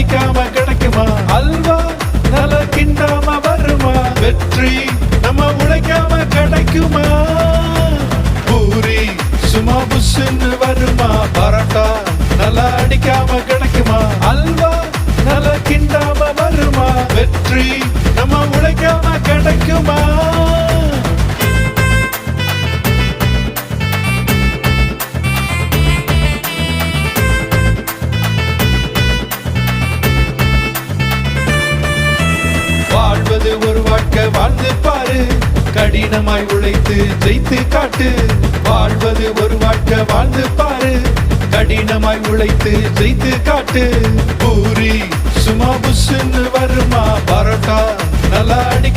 அடிக்காம கிடைக்குமா? அல்வா நல்லா கிண்டாம வருமா? வெற்றி நம்ம உழைக்காம கிடைக்குமா? பூரி சும்மா புஷ்ன்னு வருமா? பரோட்டா நல்லா அடிக்காம கிடைக்குமா? அல்வா நல்லா கிண்டாம வருமா? வெற்றி நம்ம உழைக்காம கிடைக்குமா? வாழ்வது ஒரு வாழ்க்கை வாழ்ந்து பாரு, கடினமாய் உழைத்து ஜெயித்து காட்டு. வாழ்வது ஒரு வாழ்க்கை வாழ்ந்து பாரு, கடினமாய் உழைத்து ஜெயித்து காட்டு. பூரி சும்மா புஷ்ன்னு வருமா? பரோட்டா நல்லா அடிக்காம